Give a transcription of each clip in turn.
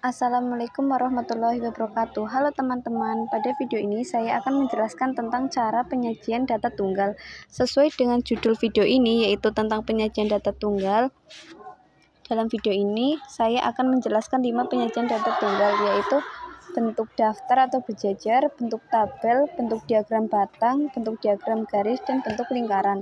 Assalamualaikum warahmatullahi wabarakatuh. Halo teman-teman, pada video ini saya akan menjelaskan tentang cara penyajian data tunggal. Sesuai dengan judul video ini, yaitu tentang penyajian data tunggal. Dalam video ini saya akan menjelaskan 5 penyajian data tunggal, yaitu bentuk daftar atau berjajar, bentuk tabel, bentuk diagram batang, bentuk diagram garis, dan bentuk lingkaran.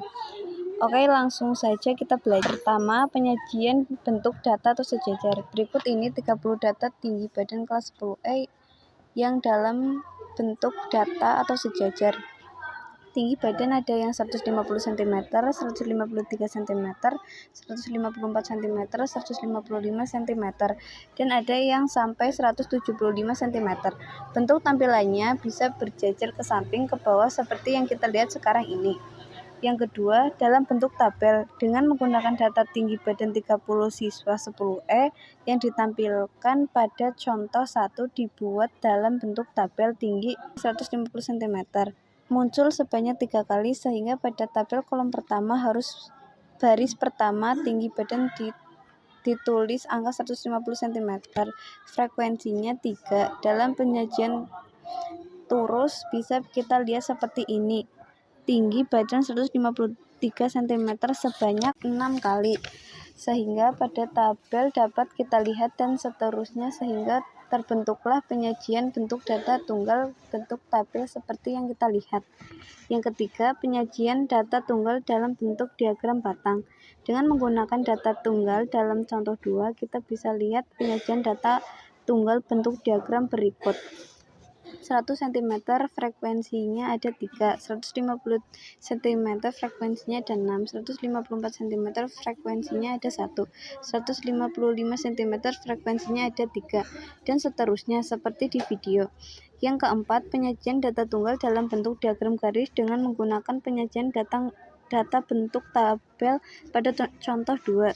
Oke, langsung saja kita belajar. Pertama, penyajian bentuk data atau sejajar. Berikut ini 30 data tinggi badan kelas 10E yang dalam bentuk data atau sejajar. Tinggi badan ada yang 150 cm, 153 cm, 154 cm, 155 cm, dan ada yang sampai 175 cm. Bentuk tampilannya bisa berjajar ke samping, ke bawah seperti yang kita lihat sekarang ini. Yang kedua, dalam bentuk tabel dengan menggunakan data tinggi badan 30 siswa 10E yang ditampilkan pada contoh 1 dibuat dalam bentuk tabel tinggi 150 cm. Muncul sebanyak 3 kali sehingga pada tabel kolom pertama harus baris pertama tinggi badan ditulis angka 150 cm. Frekuensinya 3. Dalam penyajian turus bisa kita lihat seperti ini. Tinggi badan 153 cm sebanyak 6 kali, sehingga pada tabel dapat kita lihat dan seterusnya, sehingga terbentuklah penyajian bentuk data tunggal bentuk tabel seperti yang kita lihat. Yang ketiga, penyajian data tunggal dalam bentuk diagram batang. Dengan menggunakan data tunggal dalam contoh 2, kita bisa lihat penyajian data tunggal bentuk diagram berikut. 100 cm frekuensinya ada 3, 150 cm frekuensinya ada 6, 154 cm frekuensinya ada 1, 155 cm frekuensinya ada 3, dan seterusnya seperti di video. Yang keempat, penyajian data tunggal dalam bentuk diagram garis dengan menggunakan penyajian data bentuk tabel pada contoh 2.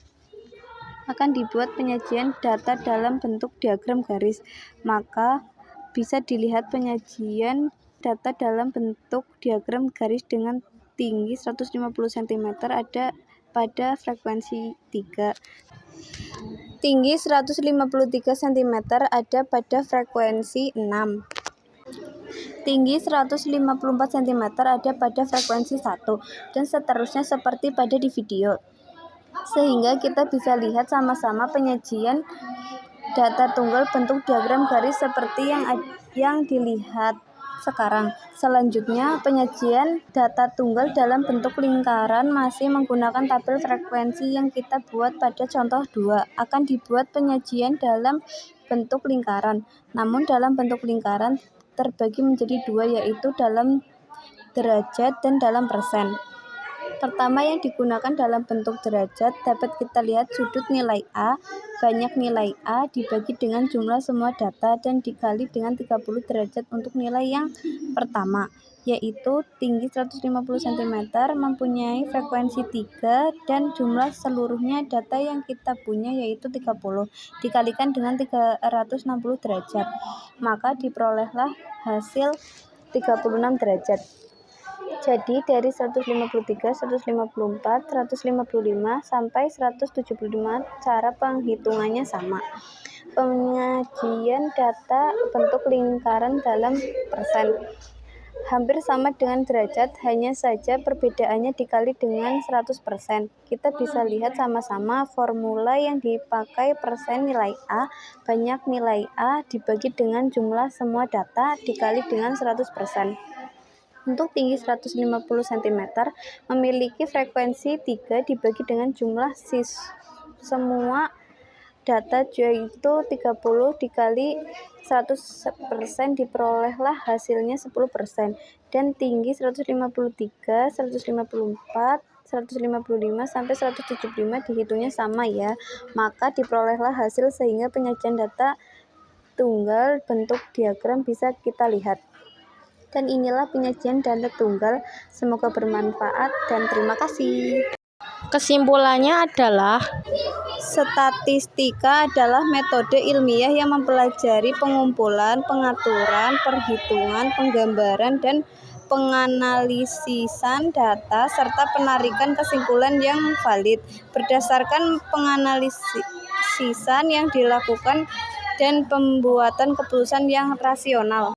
Akan dibuat penyajian data dalam bentuk diagram garis, maka bisa dilihat penyajian data dalam bentuk diagram garis dengan tinggi 150 cm ada pada frekuensi 3. Tinggi 153 cm ada pada frekuensi 6. Tinggi 154 cm ada pada frekuensi 1, dan seterusnya seperti pada di video. Sehingga kita bisa lihat sama-sama penyajian data tunggal bentuk diagram garis seperti yang dilihat sekarang. Selanjutnya, penyajian data tunggal dalam bentuk lingkaran masih menggunakan tabel frekuensi yang kita buat pada contoh 2. Akan dibuat penyajian dalam bentuk lingkaran, namun dalam bentuk lingkaran terbagi menjadi 2, yaitu dalam derajat dan dalam persen. Pertama, yang digunakan dalam bentuk derajat dapat kita lihat sudut nilai A, banyak nilai A dibagi dengan jumlah semua data dan dikali dengan 30 derajat untuk nilai yang pertama, yaitu tinggi 150 cm, mempunyai frekuensi 3, dan jumlah seluruhnya data yang kita punya yaitu 30, dikalikan dengan 360 derajat, maka diperolehlah hasil 36 derajat. Jadi dari 153, 154, 155, sampai 175 cara penghitungannya sama. Penyajian data bentuk lingkaran dalam persen hampir sama dengan derajat, hanya saja perbedaannya dikali dengan 100%. Kita bisa lihat sama-sama formula yang dipakai: persen nilai A, banyak nilai A dibagi dengan jumlah semua data dikali dengan 100%. Untuk tinggi 150 cm memiliki frekuensi 3 dibagi dengan jumlah semua data yaitu 30 dikali 100%, diperolehlah hasilnya 10%. Dan tinggi 153, 154, 155 sampai 175 dihitungnya sama ya, maka diperolehlah hasil sehingga penyajian data tunggal bentuk diagram bisa kita lihat. Dan inilah penyajian data tunggal. Semoga bermanfaat dan terima kasih. Kesimpulannya adalah Statistika adalah metode ilmiah yang mempelajari pengumpulan, pengaturan, perhitungan, penggambaran, dan penganalisisan data serta penarikan kesimpulan yang valid berdasarkan penganalisisan yang dilakukan dan pembuatan keputusan yang rasional.